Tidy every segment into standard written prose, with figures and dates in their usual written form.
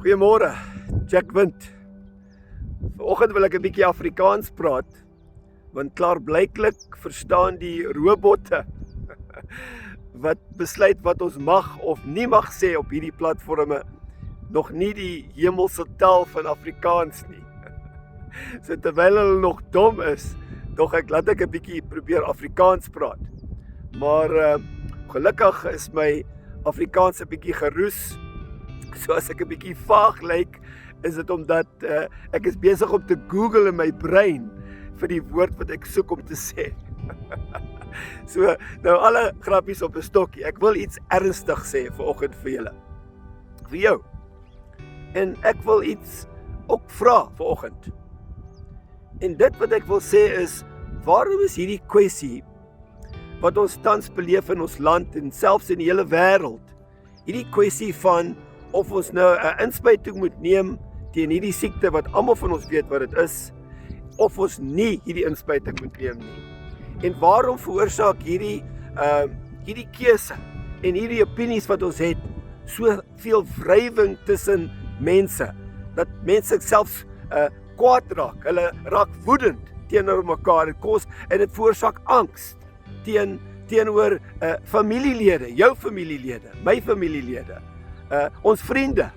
Goeiemôre, Windt. Vanoggend wil ek 'n bietjie Afrikaans praat, want klaarblyklik verstaan die robotte wat besluit wat ons mag of nie mag sê op hierdie platforme nog nie die hemelse taal van Afrikaans nie. So terwyl hulle nog dom is, laat ek 'n bietjie probeer Afrikaans praat. Maar gelukkig is my Afrikaans 'n bietjie geroes. So as ek 'n bietjie vaag lyk, is dit omdat ek is besig om te Google in my brein vir die woord wat ek soek om te sê. So, nou alle grappies op 'n stokkie. Ek wil iets ernstig sê vanoggend vir julle. Vir jou. En ek wil iets ook vra vanoggend. En dit wat ek wil sê is, waarom is hierdie kwessie wat ons tans beleef in ons land en selfs in die hele wêreld, hierdie kwessie van of ons nou 'n inspuiting moet neem teen hierdie siekte wat almal van ons weet wat dit is, of ons nie hierdie inspuiting moet neem nie. En waarom veroorsaak hierdie keuse en hierdie opinies wat ons het soveel wrywing tussen mense, dat mense selfs kwaad raak, hulle raak woedend teenoor mekaar en dit veroorsaak angs teenoor familielede, jou familielede, my familielede, ons vriende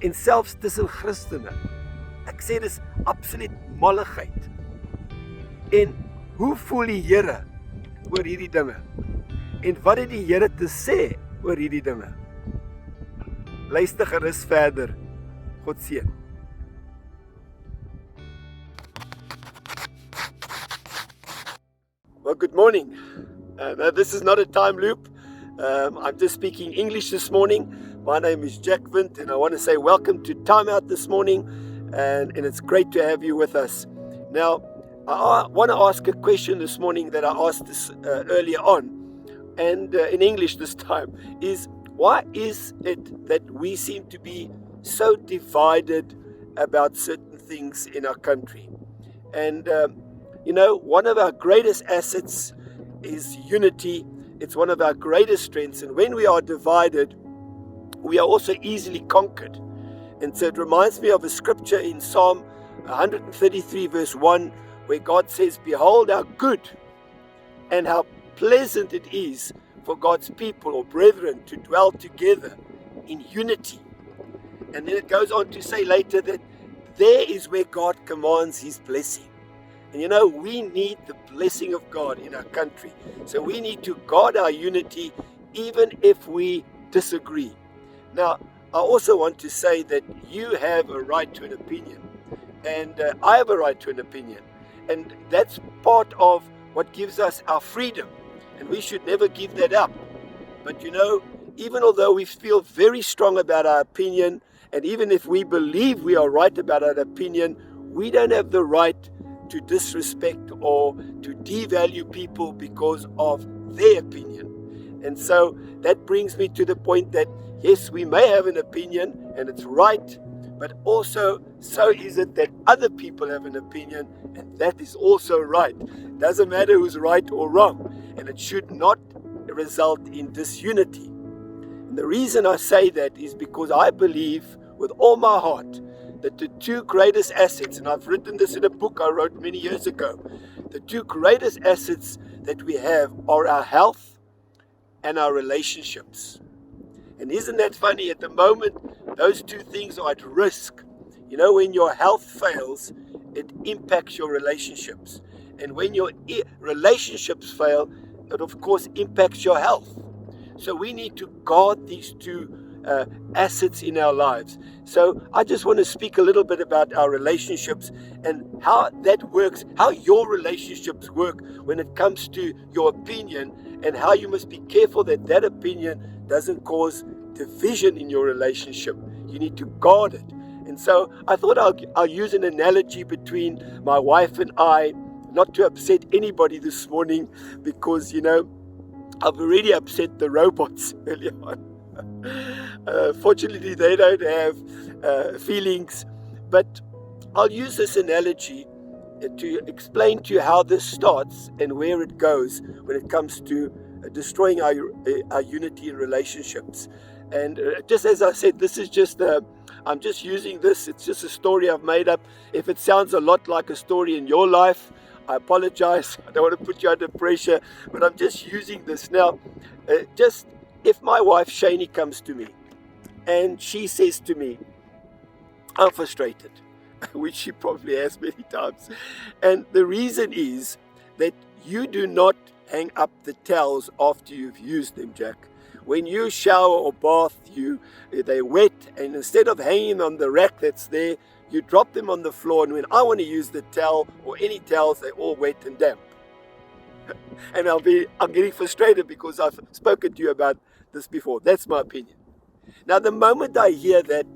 en selfs tussen Christene. Ek sê dis absoluut malligheid. En hoe voel die Here oor hierdie dinge? En wat het die Here te sê oor hierdie dinge? Luister gerus verder. God seën. Well, good morning. This is not a time loop. I'm just speaking English this morning. My name is Windt, and I want to say welcome to Timeout this morning, and it's great to have you with us. Now, I want to ask a question this morning that I asked this earlier on, and in English this time, is why is it that we seem to be so divided about certain things in our country? And, one of our greatest assets is unity. It's one of our greatest strengths, and when we are divided, we are also easily conquered. And so it reminds me of a scripture in Psalm 133 verse 1, where God says, "Behold how good and how pleasant it is for God's people or brethren to dwell together in unity." And then it goes on to say later that there is where God commands his blessing. And we need the blessing of God in our country. So we need to guard our unity even if we disagree. Now, I also want to say that you have a right to an opinion, and I have a right to an opinion, and that's part of what gives us our freedom, and we should never give that up. But even although we feel very strong about our opinion, and even if we believe we are right about our opinion, we don't have the right to disrespect or to devalue people because of their opinion. And so that brings me to the point that yes, we may have an opinion, and it's right, but also so is it that other people have an opinion, and that is also right. Doesn't matter who's right or wrong, and it should not result in disunity. And the reason I say that is because I believe with all my heart that the two greatest assets, and I've written this in a book I wrote many years ago, the two greatest assets that we have are our health and our relationships. And isn't that funny? At the moment, those two things are at risk. When your health fails, it impacts your relationships. And when your relationships fail, it of course impacts your health. So we need to guard these two assets in our lives. So I just want to speak a little bit about our relationships and how that works, how your relationships work when it comes to your opinion, and how you must be careful that that opinion doesn't cause division in your relationship. You need to guard it. And so I thought I'll use an analogy between my wife and I, not to upset anybody this morning, because, I've already upset the robots earlier on. Fortunately, they don't have feelings, but I'll use this analogy to explain to you how this starts and where it goes when it comes to destroying our unity in relationships. And just as I said, this is just a I'm just using this. It's just a story I've made up. If it sounds a lot like a story in your life, I apologize. I don't want to put you under pressure, but I'm just using this now. Just if my wife Shani comes to me and she says to me, I'm frustrated, which she probably has many times. And the reason is that you do not hang up the towels after you've used them, Jack. When you shower or bath, they're wet, and instead of hanging on the rack that's there, you drop them on the floor, and when I want to use the towel or any towels, they're all wet and damp. And I'm getting frustrated because I've spoken to you about this before. That's my opinion. Now, the moment I hear that,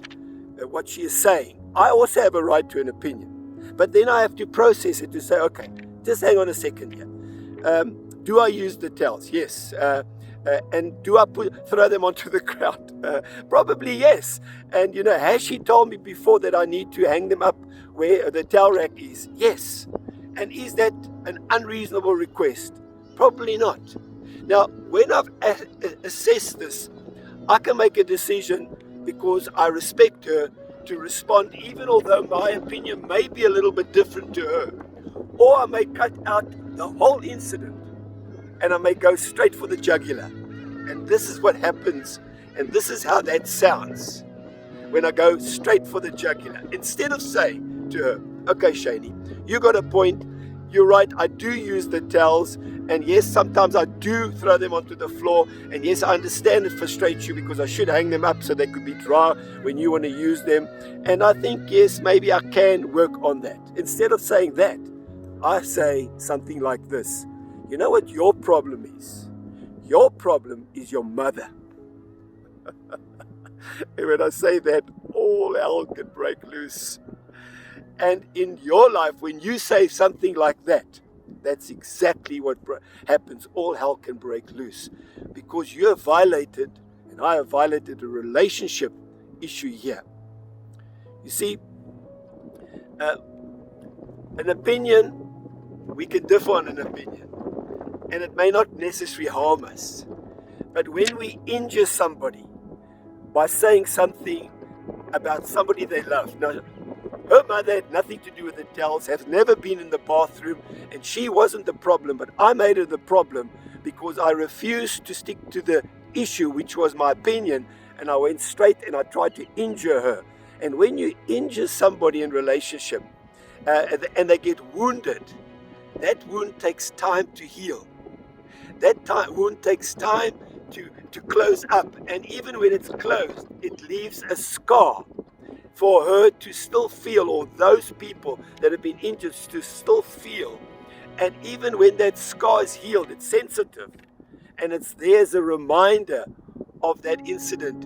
what she is saying, I also have a right to an opinion. But then I have to process it to say, okay, just hang on a second here. Do I use the towels? Yes. And do I throw them onto the ground? Probably yes. And has she told me before that I need to hang them up where the towel rack is? Yes. And is that an unreasonable request? Probably not. Now, when I've assessed this, I can make a decision because I respect her to respond, even although my opinion may be a little bit different to her. Or I may cut out the whole incident and I may go straight for the jugular. And this is what happens, and this is how that sounds when I go straight for the jugular. Instead of saying to her, okay, Shani, you got a point. You're right, I do use the towels, and yes, sometimes I do throw them onto the floor, and yes, I understand it frustrates you because I should hang them up so they could be dry when you want to use them. And I think, yes, maybe I can work on that. Instead of saying that, I say something like this. You know what your problem is? Your problem is your mother. And when I say that, all hell can break loose. And in your life, when you say something like that, that's exactly what happens. All hell can break loose. Because you have violated, and I have violated, a relationship issue here. You see, an opinion, we can differ on an opinion. And it may not necessarily harm us. But when we injure somebody by saying something about somebody they love. Now, her mother had nothing to do with the towels, has never been in the bathroom, and she wasn't the problem, but I made her the problem because I refused to stick to the issue, which was my opinion, and I went straight and I tried to injure her. And when you injure somebody in relationship and they get wounded, that wound takes time to heal. That wound takes time to close up, and even when it's closed, it leaves a scar for her to still feel, or those people that have been injured to still feel. And even when that scar is healed, it's sensitive, and it's there as a reminder of that incident.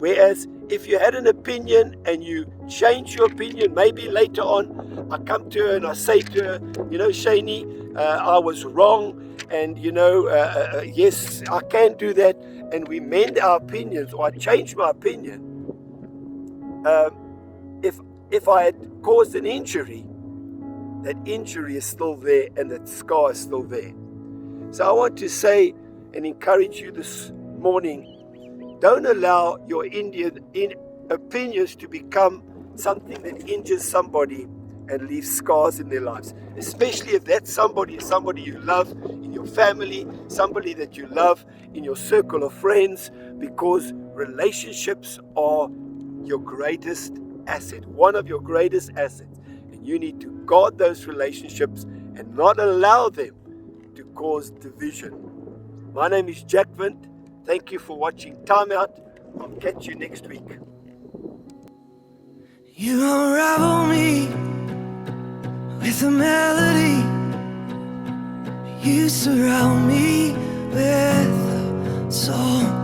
Whereas if you had an opinion and you change your opinion, maybe later on I come to her and I say to her, Shani, I was wrong, and yes, I can do that, and we mend our opinions, or I change my opinion. If I had caused an injury, that injury is still there and that scar is still there. So I want to say and encourage you this morning, don't allow your opinions to become something that injures somebody and leaves scars in their lives. Especially if that somebody is somebody you love in your family, somebody that you love in your circle of friends, because relationships are your greatest asset, one of your greatest assets. And you need to guard those relationships and not allow them to cause division. My name is Jack Windt. Thank you for watching Timeout. I'll catch you next week. You unravel me with a melody. You surround me with a song.